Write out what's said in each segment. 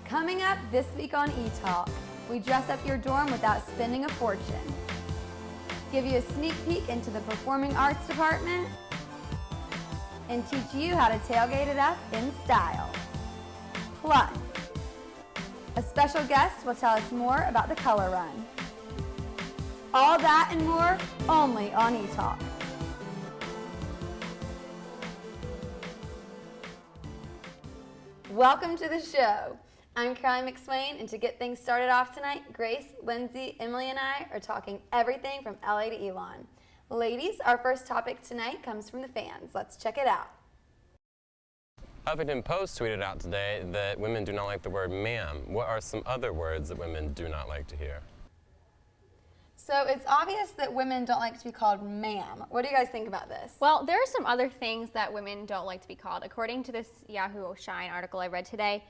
Coming up this week on ETalk, we dress up your dorm without spending a fortune. Give you a sneak peek into the performing arts department and teach you how to tailgate it up in style. Plus, a special guest will tell us more about the color run. All that and more only on ETalk. Welcome to the show. I'm Carly McSwain, and to get things started off tonight, Grace, Lindsay, Emily, and I are talking everything from LA to Elon. Ladies, our first topic tonight comes from the fans. Let's check it out. Huffington Post tweeted out today that women do not like the word ma'am. What are some other words that women do not like to hear? So it's obvious that women don't like to be called ma'am. What do you guys think about this? Well, there are some other things that women don't like to be called. According to this Yahoo Shine article I read today,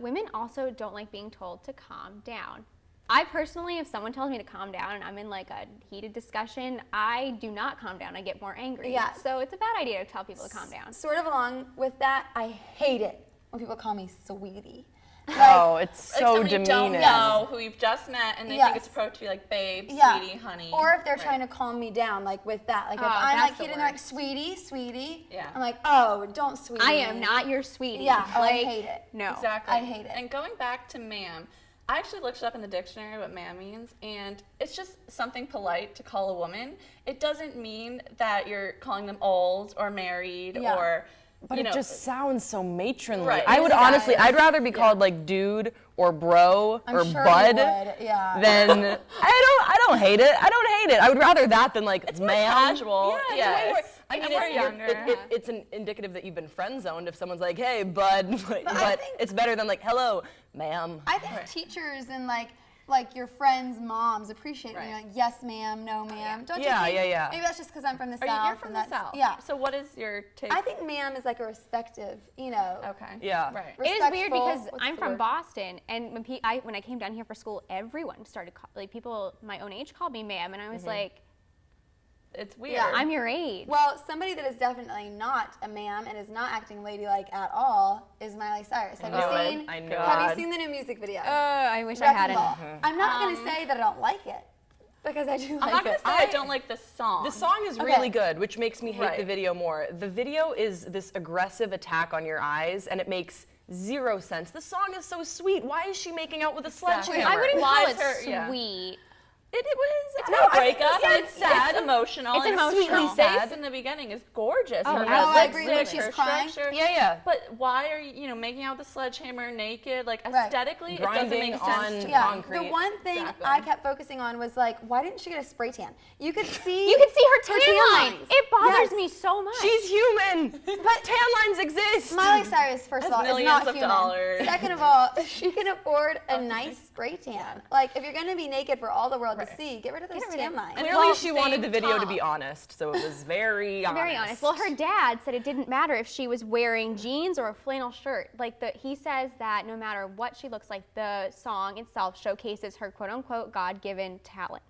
women also don't like being told to calm down. I personally, if someone tells me to calm down and I'm in like a heated discussion, I do not calm down. I get more angry. Yeah. So it's a bad idea to tell people to calm down. Sort of along with that, I hate it when people call me sweetie. Oh, it's so somebody demeaning. you don't know who you've just met and they think it's appropriate to be like, babe, sweetie, honey. Or if they're trying to calm me down, like with that. Like if I'm like hitting like sweetie, I'm like, oh, don't sweetie. I am not your sweetie. Yeah, like, I hate it. No. Exactly. I hate it. And going back to ma'am, I actually looked it up in the dictionary what ma'am means, and it's just something polite to call a woman. It doesn't mean that you're calling them old or married or... But it just sounds so matronly. Right. I would honestly, I'd rather be called like dude or bro or sure bud you would, than I don't hate it. I don't hate it. I would rather that than like it's ma'am. more casual. Yeah, Yes. it's way more. I And mean, we're younger. it's an indicative that you've been friend zoned if someone's like, hey, bud. But it's better than like, hello, ma'am. I think teachers and like your friends' moms appreciate it when you're like, yes, ma'am, no, ma'am. Don't you think? Yeah. Maybe that's just because I'm from the You're South. from the South. Yeah. So what is your take? I think ma'am is like a respective, Okay. Yeah. Right. It is weird because Respectful. I'm from Boston, and when I came down here for school, everyone started people my own age called me ma'am, and I was like, It's weird. Yeah. I'm your age. Well, somebody that is definitely not a ma'am and is not acting ladylike at all is Miley Cyrus. Have you seen the new music video? I wish I Wrecking hadn't. Ball. I'm not going to say that I don't like it because I do like it. I'm not going to say I don't like the song. The song is really good, which makes me hate the video more. The video is this aggressive attack on your eyes, and it makes zero sense. The song is so sweet. Why is she making out with a sledgehammer? I wouldn't Why call is it her- sweet. It's not a breakup. It's sad, emotional. It's and emotional. Sweetly sad. In the beginning is gorgeous. Oh, Her yeah. I lipstick, agree when she's her crying. structure. Yeah. But why are you, making out with the sledgehammer naked? Like aesthetically, it doesn't Grinding make on sense. concrete. The one thing I kept focusing on was like, why didn't she get a spray tan? You could see her tan line. lines. It bothers Yes. me so much. She's human. But tan lines exist. Miley Cyrus, first of all, is millions not of human. dollars. Second of all, she can afford a nice spray tan. Like, if you're going to be naked for all the world to see, get rid of those tan lines. Clearly, she wanted same the video to top. be honest, so it was very honest. Very honest. Well, her dad said it didn't matter if she was wearing jeans or a flannel shirt. He says that no matter what she looks like, the song itself showcases her quote-unquote God-given talent.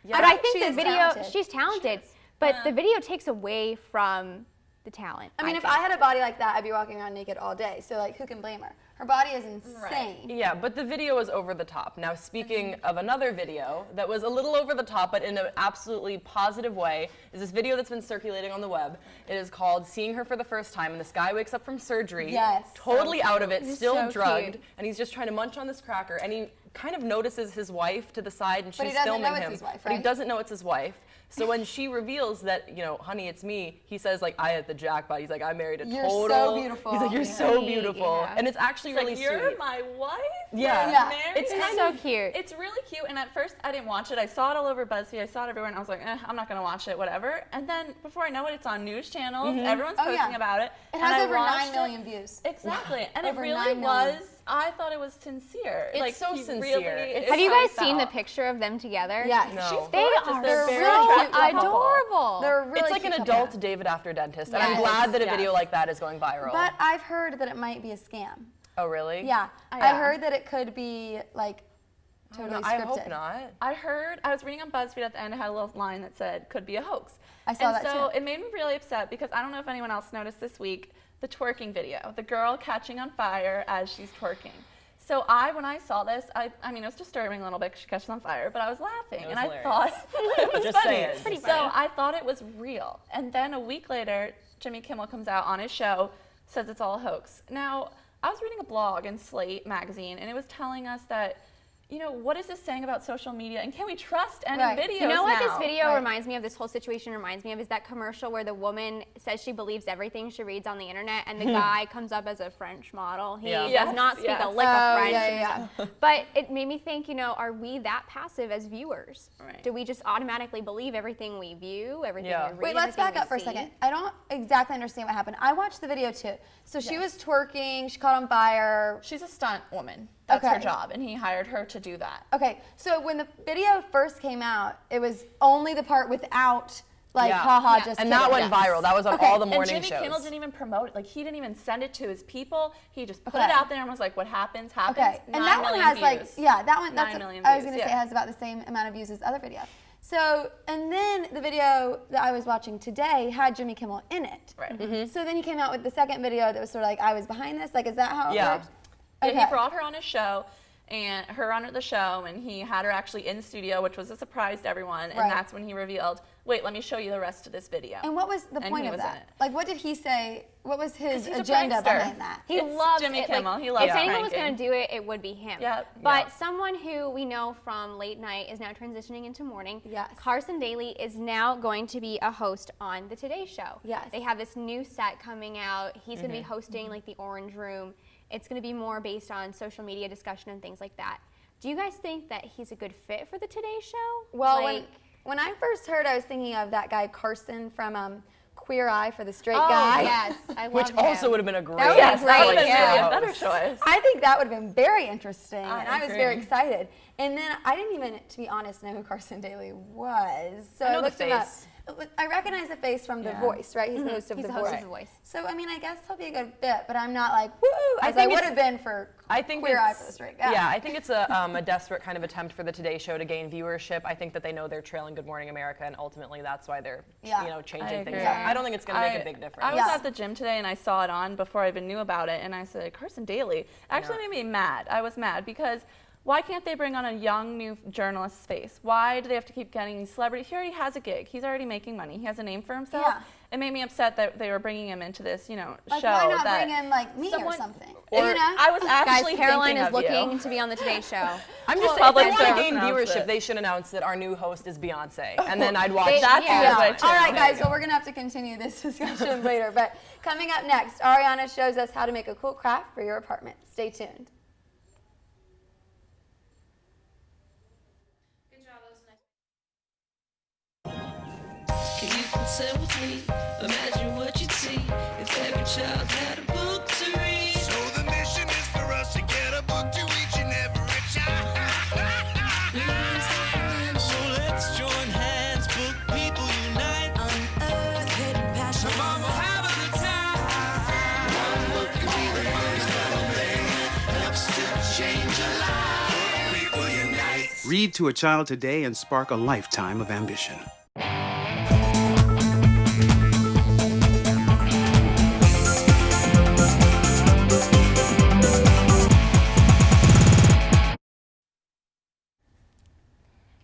Yeah, But I think she the is video, talented. she's talented, but the video takes away from the talent. I mean, if think. I had a body like that, I'd be walking around naked all day. So, like, who can blame her? Her body is insane. Yeah, but the video is over the top. Now, speaking of another video that was a little over the top, but in an absolutely positive way, is this video that's been circulating on the web. It is called Seeing Her for the First Time, and this guy wakes up from surgery, totally out of it, still so drugged, cute. and he's just trying to munch on this cracker, and he kind of notices his wife to the side, and But he she's doesn't filming know it's him. his wife, But he right? doesn't know it's his wife. So when she reveals that, honey, it's me, he says, like, I hit the jackpot. He's like, I married a You're total. so beautiful. He's like, you're so beautiful. Yeah. And it's actually It's really like, you're sweet. my wife? Yeah. We're Yeah. married? It's It's so cute. It's really cute, and at first I didn't watch it. I saw it all over BuzzFeed. I saw it everywhere, and I was like, I'm not going to watch it, whatever. And then before I know it, it's on news channels. Everyone's posting about it. It and has I over 9 watched million views. Exactly. And it Over really 9 million. was, I thought it was sincere. It's like, so he sincere. Really, It's Have you so guys seen the felt. picture of them together? Yes. No. They gorgeous. are They're very so cute couple. adorable. They're a really It's like an cute couple. adult David after dentist, and I'm Yes. glad that a video Yes. like that is going viral. But I've heard that it might be a scam. Oh, really? Yeah. I yeah. heard that it could be, like, totally I scripted. hope not. I was reading on BuzzFeed at the end, it had a little line that said, could be a hoax. I saw and that so too. it made me really upset because I don't know if anyone else noticed this week, the twerking video, the girl catching on fire as she's twerking. So when I saw this, I mean, it was disturbing a little bit because she catches on fire, but I was laughing. It was and hilarious. I thought it was Just funny. say it. It's pretty So funny. I thought it was real. And then a week later, Jimmy Kimmel comes out on his show, says it's all a hoax. Now, I was reading a blog in Slate magazine, and it was telling us that, you know, what is this saying about social media, and can we trust any videos You know what now? this video reminds me of, this whole situation reminds me of, is that commercial where the woman says she believes everything she reads on the internet, and the guy comes up as a French model. He does not speak a lick of French. But it made me think, you know, are we that passive as viewers? Right. Do we just automatically believe everything we view, everything we read? Wait, let's back up for a second. I don't exactly understand what happened. I watched the video too. So she was twerking, she caught on fire. She's a stunt woman. That's her job, and he hired her to do that. Okay, so when the video first came out, it was only the part without, like, haha, just and kidding. that went viral. That was on all the morning and Jimmy shows. Kimmel didn't even promote it. Like, he didn't even send it to his people. He just put it out there and was like, what happens, happens. Okay, and that one has, like, that one, 9 million I was going views, to say it has about the same amount of views as the other video. So, and then the video that I was watching today had Jimmy Kimmel in it. Right. So then he came out with the second video that was sort of like, I was behind this. Like, is that how it worked? Yeah, he brought her on his show, and he had her actually in studio, which was a surprise to everyone. And that's when he revealed, wait, let me show you the rest of this video. And what was the point of that? Like, what did he say? What was his he's a agenda prankster. behind that? He It's loves Jimmy it. Kimmel. Like, He loves if anyone was pranking. going to do it, it would be him. Yep. But someone who we know from late night is now transitioning into morning. Yes. Carson Daly is now going to be a host on the Today Show. Yes. They have this new set coming out. He's going to be hosting like the Orange Room. It's going to be more based on social media discussion and things like that. Do you guys think that he's a good fit for the Today Show? Well, like, when I first heard, I was thinking of that guy Carson from Queer Eye for the Straight Guy. Yes, I love Which him. also would have been a great. That would have been great. That would have been a better choice. I think that would have been very interesting, and I was agree. very excited. And then I didn't even, to be honest, know who Carson Daly was. So I know I the looked him up. face. I recognize the face from The Voice, right? He's the host of The Voice. So I mean, I guess he'll be a good fit, but I'm not like woo as I would have been for Queer Eye for the Straight Guy. Yeah, I think it's a desperate kind of attempt for the Today Show to gain viewership. I think that they know they're trailing Good Morning America, and ultimately that's why they're changing things up. I don't think it's going to make a big difference. I was at the gym today and I saw it on before I even knew about it, and I said, Carson Daly. Actually made me mad. I was mad because why can't they bring on a young new journalist's face? Why do they have to keep getting these celebrities? He already has a gig. He's already making money. He has a name for himself. Yeah. It made me upset that they were bringing him into this, Like, show. why not that bring in like me or someone- something? Or, I was actually Guys, Caroline thinking is of you. looking to be on the Today Show. I'm just saying, public if they want to service gain announced viewership, it. they should announce that our new host is Beyonce, and then I'd watch. That's Yeah. a good way too. All right, guys. Well, we're gonna have to continue this discussion later. But coming up next, Ariana shows us how to make a cool craft for your apartment. Stay tuned. Can you consent with me? Imagine what you'd see if every child had a book to read. So the mission is for us to get a book to each and every child. So let's join hands, book people unite. Unearth hidden passion. Come on, we'll have a good time. One book could be the first little thing. Helps to change a life. Book people unite. Read to a child today and spark a lifetime of ambition.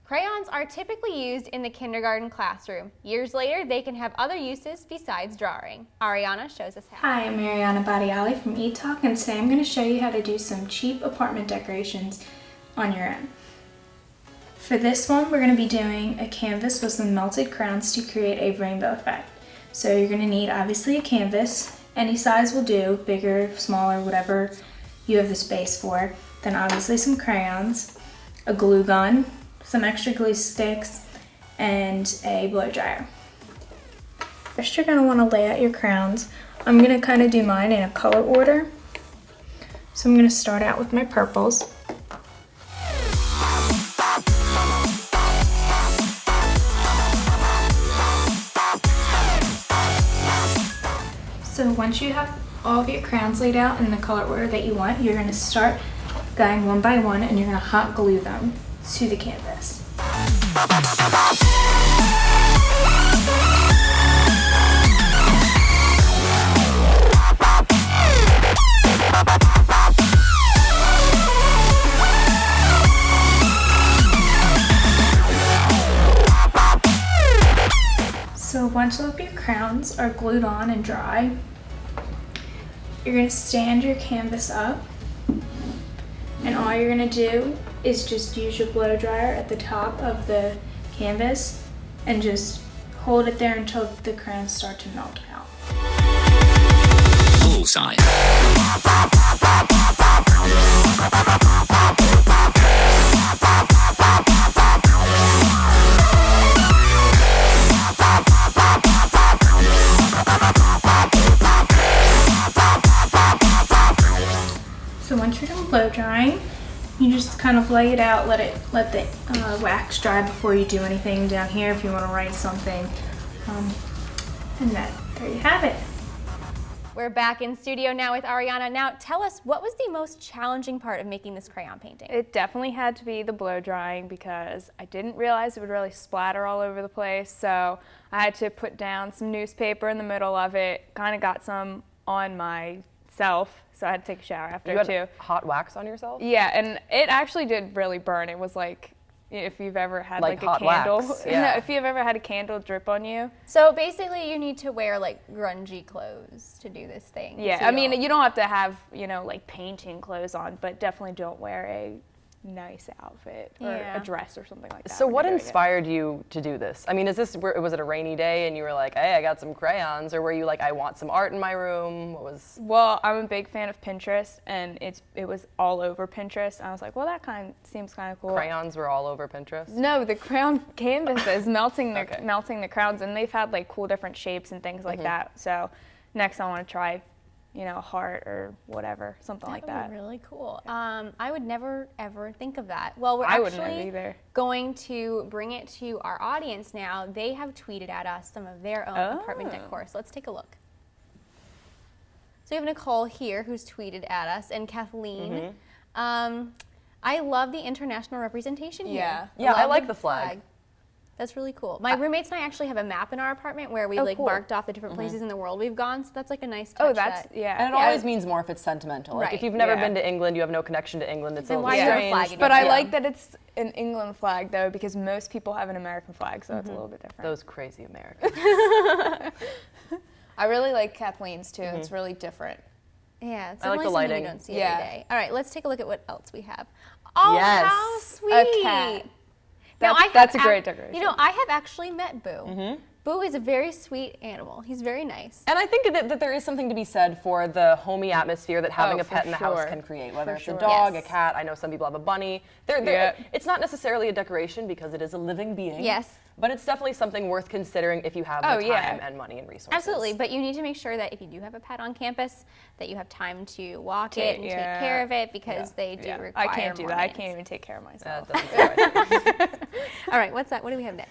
Crayons are typically used in the kindergarten classroom. Years later, they can have other uses besides drawing. Ariana shows us how. Hi, I'm Mariana Badiali from ETalk, and today I'm going to show you how to do some cheap apartment decorations on your own. For this one, we're going to be doing a canvas with some melted crayons to create a rainbow effect. So you're going to need obviously a canvas, any size will do, bigger, smaller, whatever you have the space for. Then obviously some crayons, a glue gun, some extra glue sticks, and a blow dryer. First, you're going to want to lay out your crayons. I'm going to kind of do mine in a color order. So I'm going to start out with my purples. So once you have all of your crayons laid out in the color order that you want, you're going to start going one by one, and you're going to hot glue them to the canvas. crowns are glued on and dry, you're going to stand your canvas up, and all you're going to do is just use your blow dryer at the top of the canvas and just hold it there until the crayons start to melt out. Bullseye. So once you're done blow drying, you just kind of lay it out, let the wax dry before you do anything down here if you want to write something. And there you have it. We're back in studio now with Ariana. Now tell us, what was the most challenging part of making this crayon painting? It definitely had to be the blow drying because I didn't realize it would really splatter all over the place. So I had to put down some newspaper in the middle of it, kind of got some on myself. So I had to take a shower after You too. had hot wax on yourself? Yeah, and it actually did really burn. It was like, if you've ever had like a hot candle. wax, yeah. No, if you've ever had a candle drip on you. So basically you need to wear like grungy clothes to do this thing. Yeah, So I mean, you don't have to have, like painting clothes on, but definitely don't wear a nice outfit or Yeah. a dress or something like that. So when what you're doing it. inspired you to do this? I mean, was it a rainy day and you were like, hey, I got some crayons, or were you like, I want some art in my room? What was? Well, I'm a big fan of Pinterest, and it was all over Pinterest. And I was like, well, that seems kind of cool. Crayons were all over Pinterest? No, the crayon canvases melting the Okay. melting the crowns, and they've had like cool different shapes and things like that. So next I want to try, a heart or whatever, something like that. That would be really cool. I would never ever think of that. Well, we're I wouldn't have actually either. going to bring it to our audience now. They have tweeted at us some of their own apartment decor. So let's take a look. So we have Nicole here who's tweeted at us, and Kathleen. I love the international representation here. Yeah. Yeah, I love like the flag. That's really cool. My roommates and I actually have a map in our apartment where we cool. marked off the different places in the world we've gone. So that's like a nice touch. Oh, that's yeah. And it always means more if it's sentimental. Like Right. if you've never Yeah. been to England, you have no connection to England. It's a Then little why do you have a strange. flag in But your I room? like that it's an England flag though, because most people have an American flag, so it's a little bit different. Those crazy Americans. I really like Kathleen's too. It's really different. Yeah, it's I like the definitely something lighting. you don't see Yeah. every day. All right, let's take a look at what else we have. Oh, Yes. how sweet! A cat. Now, That's a great decoration. I have actually met Boo. Boo is a very sweet animal. He's very nice. And I think that there is something to be said for the homey atmosphere that having a for pet in the house sure. can create, whether For it's sure. a dog, Yes. a cat. I know some people have a bunny. Yeah. It's not necessarily a decoration because it is a living being. Yes. But it's definitely something worth considering if you have the Oh, time yeah. and money and resources. Absolutely, but you need to make sure that if you do have a pet on campus, that you have time to walk it and Yeah. take care of it because they do Yeah. require I can't do more that. I maintenance. can't even take care of myself. That doesn't feel right. All right, what's that? What do we have next?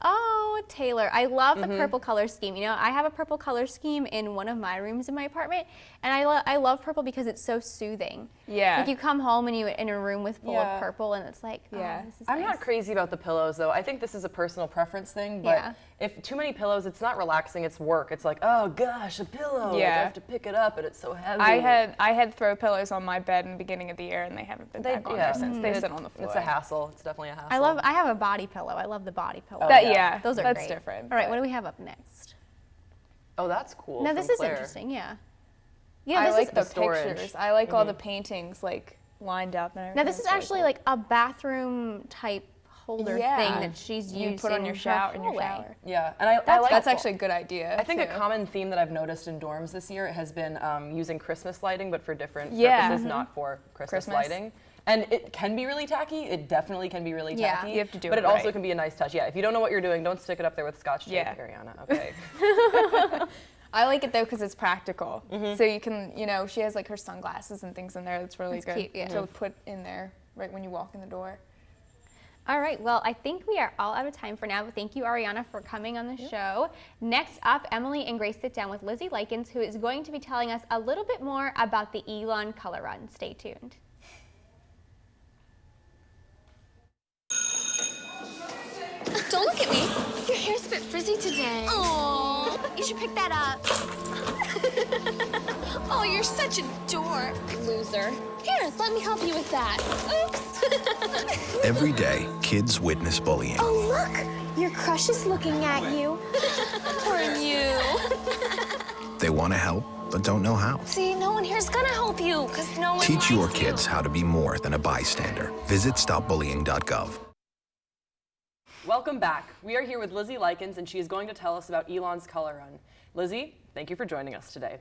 Oh, Taylor, I love the purple color scheme. I have a purple color scheme in one of my rooms in my apartment, and I love purple because it's so soothing. Yeah. Like you come home and you're in a room with full Yeah. of purple, and it's like, Yeah. oh, this is I'm nice. not crazy about the pillows though. I think this is a personal preference thing, but Yeah. if too many pillows, it's not relaxing, it's work. It's like, oh gosh, a pillow. Like, I Yeah. have to pick it up and it's so heavy. I had throw pillows on my bed in the beginning of the year, and they haven't been back on there since. They sit on the floor. It's a hassle. It's definitely a hassle. I have a body pillow. I love the body pillow. Yeah, Those are that's great. different. All right, but what do we have up next? Oh, that's cool. Now from this is Claire. interesting, yeah. I This like is, the storage. pictures. I like all the paintings like lined up and everything. now this is It's really actually cool. like a bathroom type holder Yeah. thing that she's you used put on in your her shower in your hallway. shower. Yeah, and I like That's actually a good idea. I think a too. common theme that I've noticed in dorms this year has been using Christmas lighting, but for different Yeah. purposes, not for Christmas Christmas. lighting. And it can be really tacky. It definitely can be really Yeah. tacky. You have to do but it it also right. can be a nice touch. Yeah, if you don't know what you're doing, don't stick it up there with Scotch tape, Yeah. Ariana. Okay. I like it though because it's practical. So you can, she has like her sunglasses and things in there. That's really That's good cute, yeah. to put in there right when you walk in the door. All right, well, I think we are all out of time for now, but thank you, Ariana, for coming on the show. Next up, Emily and Grace sit down with Lizzie Likens, who is going to be telling us a little bit more about the Elon color run. Stay tuned. Don't look at me. Your hair's a bit frizzy today. Oh, you should pick that up. Oh, you're such a dork, loser. Here, let me help you with that. Oops. Every day, kids witness bullying. Oh, look, your crush is looking at you. Or you. They want to help, but don't know how. See, no one here's gonna help you, because no one Teach your likes you. kids how to be more than a bystander. Visit stopbullying.gov. Welcome back. We are here with Lizzie Likens, and she is going to tell us about Elon's Color Run. Lizzie, thank you for joining us today.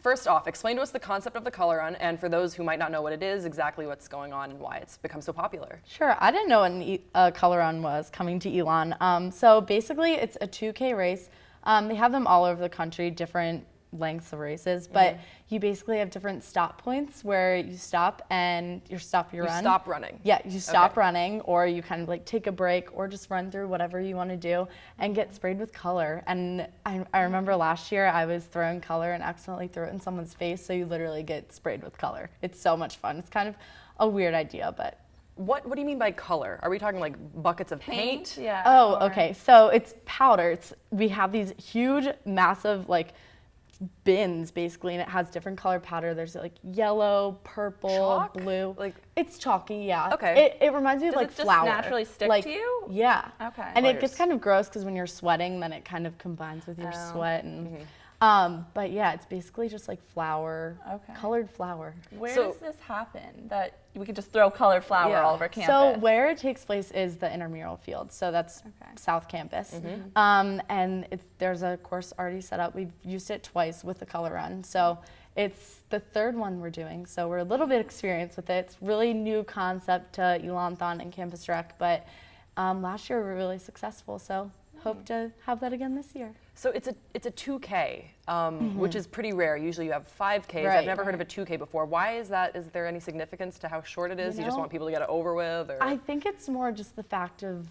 First off, explain to us the concept of the Color Run, and for those who might not know what it is, exactly what's going on and why it's become so popular. Sure, I didn't know what a Color Run was coming to Elon. So basically, it's a 2K race. They have them all over the country, different lengths of races, but you basically have different stop points where you stop and you stop your run. You stop running. Yeah, you stop running, or you kind of like take a break or just run through whatever you want to do and get sprayed with color. And I remember last year I was throwing color and accidentally threw it in someone's face, so you literally get sprayed with color. It's so much fun. It's kind of a weird idea, but What do you mean by color? Are we talking like buckets of paint? Yeah. Oh, okay. So it's powder. We have these huge, massive like bins basically, and it has different color powder. There's like yellow, purple, Chalk? blue. Like it's chalky, yeah. Okay. It reminds me of Does like it just flour. naturally stick like, to you? Yeah. Okay. And it gets kind of gross because when you're sweating, then it kind of combines with your sweat and. But yeah, it's basically just like flour, colored flour. Where does this happen? That we could just throw colored flour all over campus? So where it takes place is the intramural field. So that's South Campus. And there's a course already set up. We've used it twice with the Color Run. So it's the third one we're doing. So we're a little bit experienced with it. It's really new concept to Elon and Campus Rec, but last year we were really successful. So hope to have that again this year. So it's a 2K, which is pretty rare. Usually you have 5Ks. Right. I've never heard of a 2K before. Why is that? Is there any significance to how short it is? You just want people to get it over with? Or? I think it's more just the fact of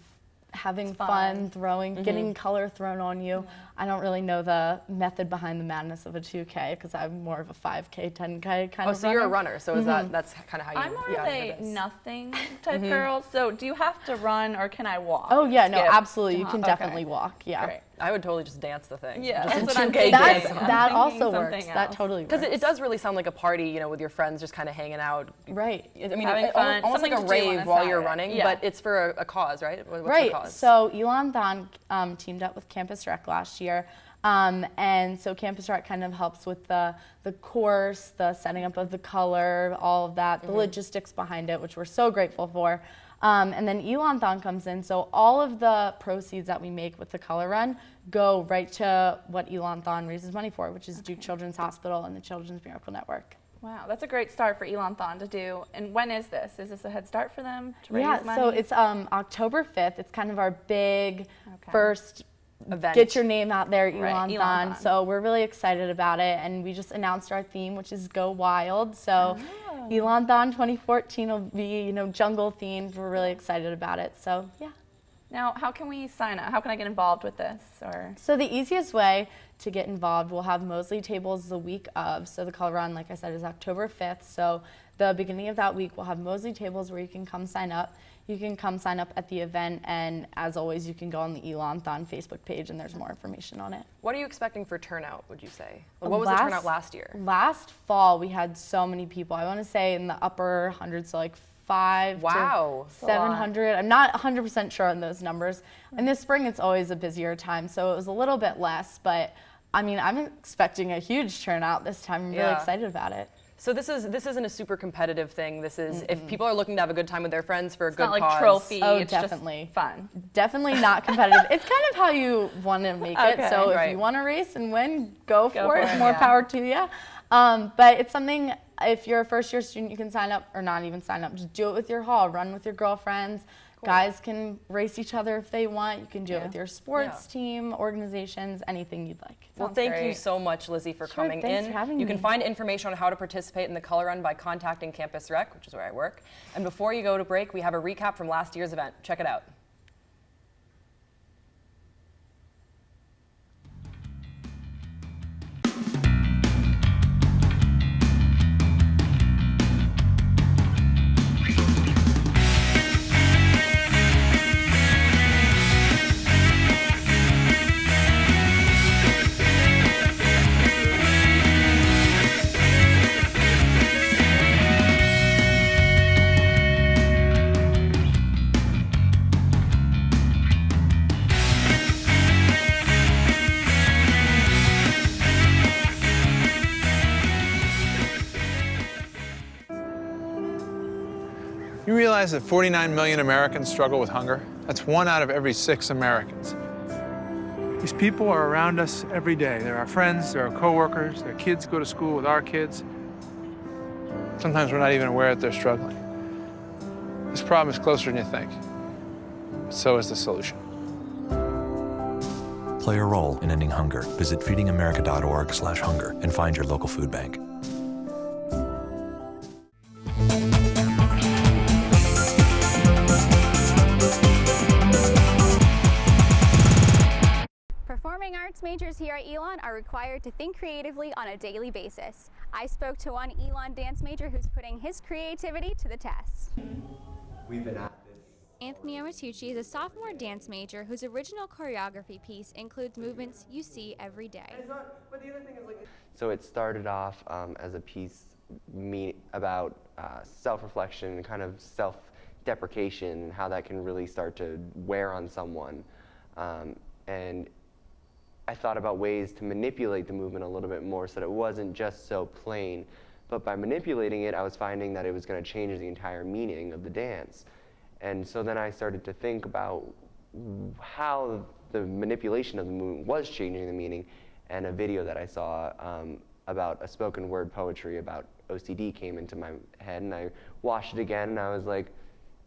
having fun, throwing, getting color thrown on you. I don't really know the method behind the madness of a 2K because I'm more of a 5K, 10K kind of runner. Oh, so you're a runner. So is that's kind of how you I'm more of a this? nothing type girl. So do you have to run or can I walk? Oh yeah, no, Skip? absolutely. You can definitely walk. Yeah. Great. I would totally just dance the thing. Yeah, just that's a what I'm 2K thinking. dance. That I'm also thinking works. something That else. totally works. Because it does really sound like a party, with your friends just kind of hanging out. Right. I mean, Having fun. almost like Something a to do on rave a while you're Saturday. running, Yeah. but it's for a cause, right? What's Right. the cause? So Elon teamed up with Campus Rec last year. And so Campus Rec kind of helps with the course, the setting up of the color, all of that, the logistics behind it, which we're so grateful for. And then Elon comes in, so all of the proceeds that we make with the Color Run go right to what Elon raises money for, which is Duke Children's Hospital and the Children's Miracle Network. Wow, that's a great start for Elon to do. And when is this? Is this a head start for them to raise money? Yeah, so it's October 5th. It's kind of our big first event. Get your name out there, Right, Elon. So we're really excited about it, and we just announced our theme, which is Go Wild. So Elon 2014 will be, jungle themed. We're really excited about it. So yeah. Now, how can we sign up? How can I get involved with this? So the easiest way to get involved, we'll have Mosley tables the week of. So the Color Run, like I said, is October 5th. So the beginning of that week, we'll have Mosley tables where you can come sign up. You can come sign up at the event, and as always, you can go on the Elon Facebook page, and there's more information on it. What are you expecting for turnout, would you say? What was the turnout last year? Last fall, we had so many people. I want to say in the upper hundreds, so like 5 to 700. I'm not 100% sure on those numbers. In the spring, it's always a busier time, so it was a little bit less, but I mean, I'm expecting a huge turnout this time. I'm really excited about it. So this isn't a super competitive thing. This is if people are looking to have a good time with their friends for a good not cause. like trophy. Oh, it's definitely. just fun. Definitely not competitive. It's kind of how you want to make it. Okay, So if you want to race and win, go for it. More power to you. But it's something, if you're a first-year student, you can sign up, or not even sign up. Just do it with your hall. Run with your girlfriends. Cool. Guys can race each other if they want. You can do it with your sports team, organizations, anything you'd like. Well, thank you so much, Lizzie, for coming in. For having you me. can find information on how to participate in the Color Run by contacting Campus Rec, which is where I work. And before you go to break, we have a recap from last year's event. Check it out. You realize that 49 million Americans struggle with hunger? That's 1 out of every 6 Americans. These people are around us every day. They're our friends, they're our coworkers, their kids go to school with our kids. Sometimes we're not even aware that they're struggling. This problem is closer than you think. But so is the solution. Play a role in ending hunger. Visit feedingamerica.org/hunger and find your local food bank. Performing arts majors here at Elon are required to think creatively on a daily basis. I spoke to one Elon dance major who's putting his creativity to the test. We've been at this. Anthony Amatucci is a sophomore dance major whose original choreography piece includes movements you see every day. So it started off as a piece about self-reflection and kind of self-deprecation and how that can really start to wear on someone. And I thought about ways to manipulate the movement a little bit more so that it wasn't just so plain. But by manipulating it, I was finding that it was going to change the entire meaning of the dance. And so then I started to think about how the manipulation of the movement was changing the meaning, and a video that I saw about a spoken word poetry about OCD came into my head, and I watched it again, and I was like,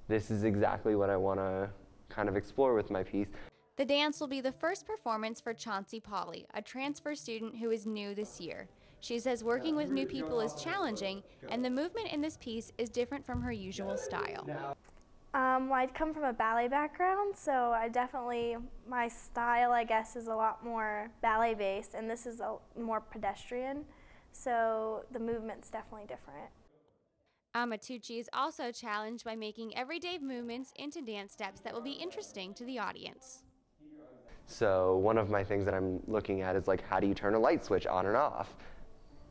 this is exactly what I want to kind of explore with my piece. The dance will be the first performance for Chauncey Polly, a transfer student who is new this year. She says working with new people is challenging, and the movement in this piece is different from her usual style. Well, I'd come from a ballet background, so my style, I guess, is a lot more ballet-based, and this is more pedestrian, so the movement's definitely different. Amatucci is also challenged by making everyday movements into dance steps that will be interesting to the audience. So one of my things that I'm looking at is like, how do you turn a light switch on and off?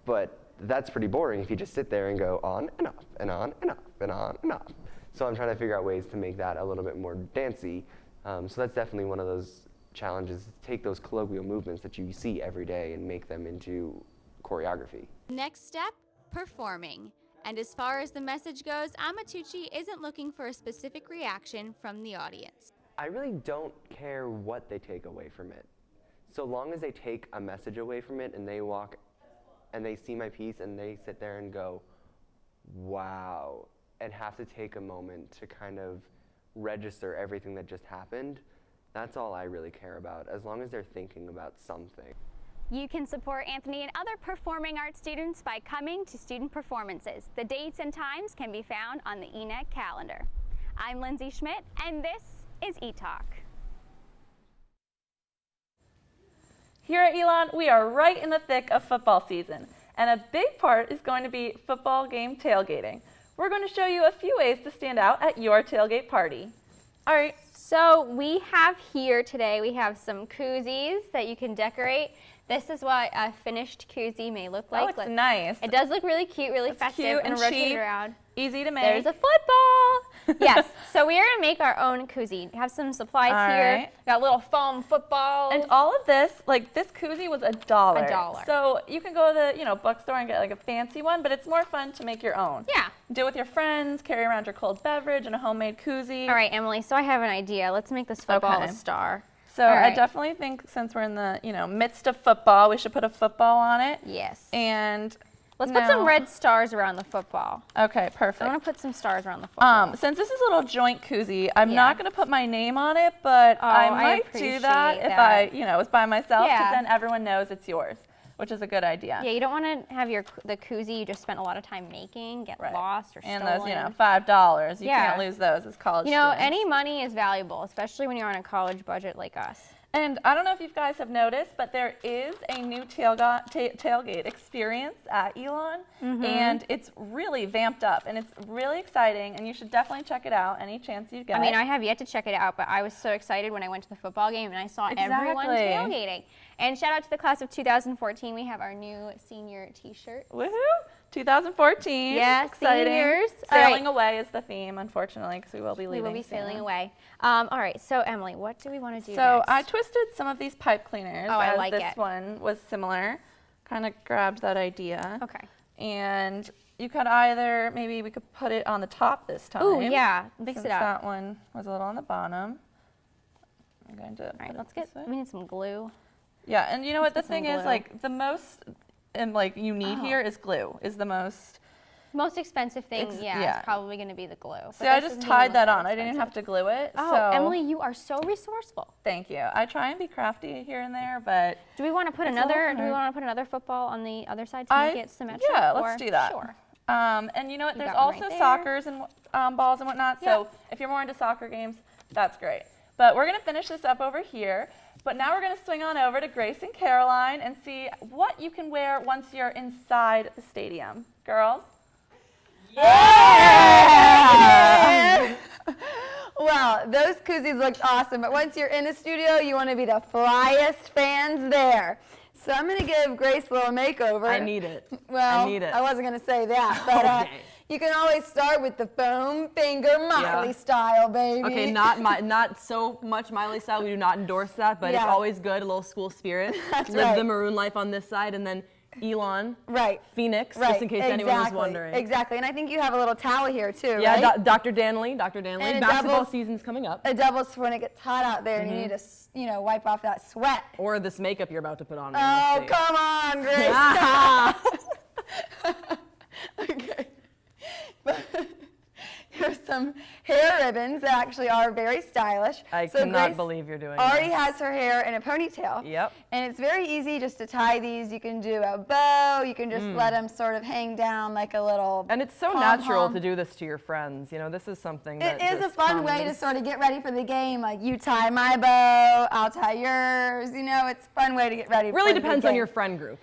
But that's pretty boring if you just sit there and go on and off and on and off and on and off. So I'm trying to figure out ways to make that a little bit more dancey. So that's definitely one of those challenges, to take those colloquial movements that you see every day and make them into choreography. Next step, performing. And as far as the message goes, Amatucci isn't looking for a specific reaction from the audience. I really don't care what they take away from it. So long as they take a message away from it and they walk and they see my piece and they sit there and go, wow, and have to take a moment to kind of register everything that just happened, that's all I really care about, as long as they're thinking about something. You can support Anthony and other performing arts students by coming to student performances. The dates and times can be found on the ENEC calendar. I'm Lindsay Schmidt, and this is ETalk. Here at Elon, we are right in the thick of football season, and a big part is going to be football game tailgating. We're going to show you a few ways to stand out at your tailgate party. All right, so we have here today, we have some koozies that you can decorate. This is what a finished koozie may look like. That looks nice. It does look really cute, really festive, cute and rotate cheap, it around. Easy to make. There's a football. Yes, so we are going to make our own koozie. We have some supplies here. Right. Got little foam footballs. And all of this, like this koozie was $1. $1. So you can go to the bookstore and get like a fancy one, but it's more fun to make your own. Yeah. Do it with your friends, carry around your cold beverage and a homemade koozie. All right, Emily, so I have an idea. Let's make this football a star. So I definitely think since we're in the midst of football, we should put a football on it. Yes. And let's put some red stars around the football. Okay, perfect. I want to put some stars around the football. Since this is a little joint koozie, I'm not going to put my name on it, but I might do that if I was by myself, because then everyone knows it's yours, which is a good idea. Yeah, you don't want to have the koozie you just spent a lot of time making get lost or stolen. And those, $5, you can't lose those as college students. Any money is valuable, especially when you're on a college budget like us. And I don't know if you guys have noticed, but there is a new tailgate experience at Elon, and it's really vamped up, and it's really exciting, and you should definitely check it out any chance you get. I mean, I have yet to check it out, but I was so excited when I went to the football game and I saw everyone tailgating. And shout out to the class of 2014. We have our new senior t-shirts. Woohoo! 2014. Yeah, exciting. Seniors. Sailing away is the theme, unfortunately, because we will be leaving. We will be soon. sailing away. All right, so Emily, what do we want to do So next? I twisted some of these pipe cleaners. Oh, I like this one was similar. Kind of grabbed that idea. Okay. And you could either, maybe we could put it on the top this time. Ooh, yeah, mix since it up. that one was a little on the bottom. I'm going to. All right, let's get. We need some glue. Yeah, and you know what the Let's get thing some is, glue. like the most, and like you need here is glue. Is the most. Most expensive thing, yeah. it's probably going to be the glue. See, I just tied that on. I didn't have to glue it. Oh, so. Emily, you are so resourceful. Thank you. I try and be crafty here and there, but do we want to put another? Do we want to put another football on the other side to make it symmetric? Yeah, let's do that. Sure. And you know what? You There's got one also right there. soccers and balls and whatnot. So if you're more into soccer games, that's great. But we're gonna finish this up over here. But now we're gonna swing on over to Grace and Caroline and see what you can wear once you're inside the stadium. Girls? Yeah! Well, those koozies looked awesome, but once you're in the studio, you want to be the flyest fans there. So I'm going to give Grace a little makeover. I need it. Well, I need it. I wasn't going to say that, but Okay. you can always start with the foam finger Miley style, baby. Okay, not so much Miley style. We do not endorse that, but it's always good, a little school spirit. That's Live right. the maroon life on this side, and then Elon, Right, Phoenix, just in case anyone was wondering. Exactly, and I think you have a little towel here too, Yeah, right? Dr. Danley, And it basketball doubles- season's coming up. It doubles for when it gets hot out there and you need to, wipe off that sweat. Or this makeup you're about to put on. Oh, come on, Grace. Okay. Here's some hair ribbons that actually are very stylish. I So cannot Grace believe you're doing already this. has her hair in a ponytail. Yep. And it's very easy just to tie these. You can do a bow. You can just let them sort of hang down like a little And it's so pom-pom. natural to do this to your friends. You know, this is something that It is a just fun way to comes- sort of get ready for the game. Like you tie my bow, I'll tie yours. You know, it's a fun way to get ready. Really for the depends game. on your friend group.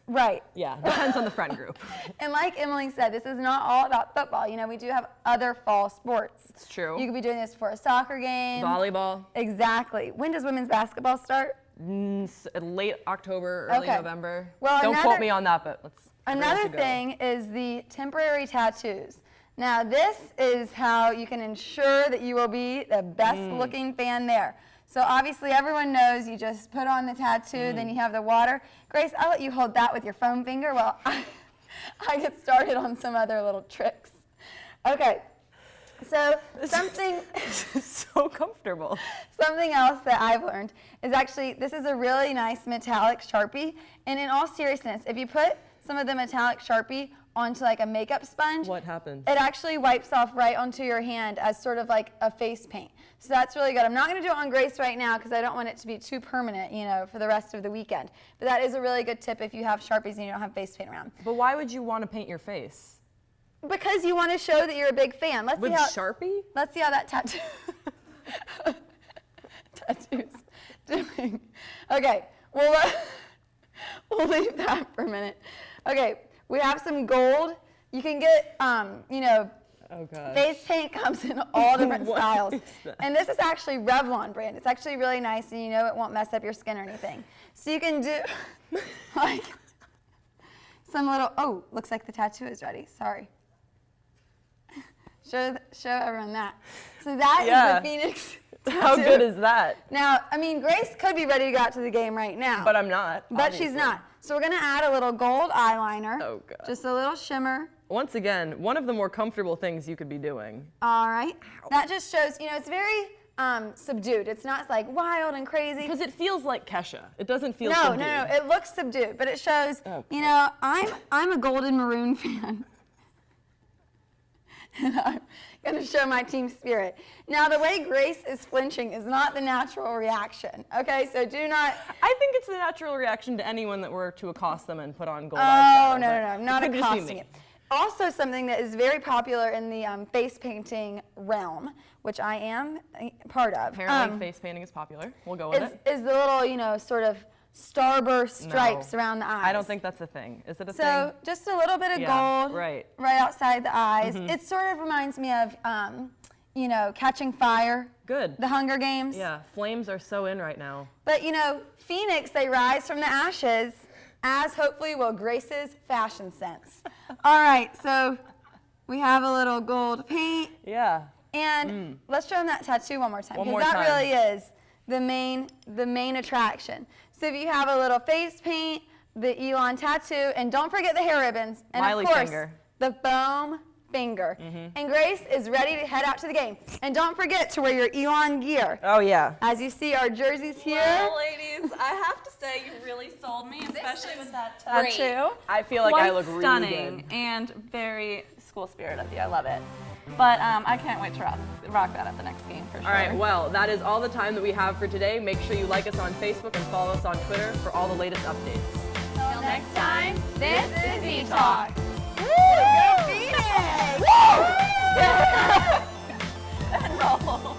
Right. Yeah, depends on the friend group. And like Emily said, this is not all about football. You know, we do have other fall sports. It's true. You could be doing this for a soccer game. Volleyball. Exactly. When does women's basketball start? Late October, early Okay. November. Well, Don't quote me on that, but let's. Another thing is the temporary tattoos. Now, this is how you can ensure that you will be the best looking fan there. So obviously everyone knows you just put on the tattoo, then you have the water. Grace, I'll let you hold that with your foam finger while I get started on some other little tricks. Okay, so something so comfortable. Something else that I've learned is actually, this is a really nice metallic Sharpie. And in all seriousness, if you put some of the metallic Sharpie onto like a makeup sponge, What happens? it actually wipes off right onto your hand as sort of like a face paint. So that's really good. I'm not going to do it on Grace right now because I don't want it to be too permanent, for the rest of the weekend. But that is a really good tip if you have Sharpies and you don't have face paint around. But why would you want to paint your face? Because you want to show that you're a big fan. With Sharpie? Let's see how that tattoo's doing. Okay, we'll leave that for a minute. Okay, we have some gold. You can get, Oh God. face paint comes in all different What styles. is that? And this is actually Revlon brand. It's actually really nice and it won't mess up your skin or anything. So you can do like some little, looks like the tattoo is ready, sorry. Show everyone that. So that is the Phoenix tattoo. How good is that? Now, Grace could be ready to go out to the game right now. But I'm not. But she's not. So we're gonna add a little gold eyeliner. Oh God. Just a little shimmer. Once again, one of the more comfortable things you could be doing. All right. That just shows, it's very subdued. It's not like wild and crazy. Because it feels like Kesha. It doesn't feel No, subdued. no, it looks subdued, but it shows, I'm a golden maroon fan. And I'm going to show my team spirit. Now, the way Grace is flinching is not the natural reaction, okay? So do not... I think it's the natural reaction to anyone that were to accost them and put on gold Oh, eyeshadow. no, I'm not it could just be accosting me. it. Also, something that is very popular in the face painting realm, which I am part of. Apparently, face painting is popular. We'll go with it. Is the little, sort of starburst stripes around the eyes. I don't think that's a thing. Is it a thing? So just a little bit of gold right outside the eyes. It sort of reminds me of, Catching Fire. Good. The Hunger Games. Yeah, flames are so in right now. But, Phoenix, they rise from the ashes, as hopefully will Grace's fashion sense. All right, so we have a little gold paint. Yeah. And let's show them that tattoo one more time. One more Because that time. really is the main attraction. So if you have a little face paint, the Elon tattoo, and don't forget the hair ribbons. And Miley of course, finger. the foam finger. And Grace is ready to head out to the game. And don't forget to wear your Elon gear. Oh, yeah. As you see our jerseys here. Well, ladies, I have to say you really sold me, especially with that tattoo. I feel like I look really stunning good. and very school spirit of you. I love it. But I can't wait to rock that at the next game for sure. All right, well, that is all the time that we have for today. Make sure you like us on Facebook and follow us on Twitter for all the latest updates. Till next time, this is ETalk. Go Phoenix! And roll.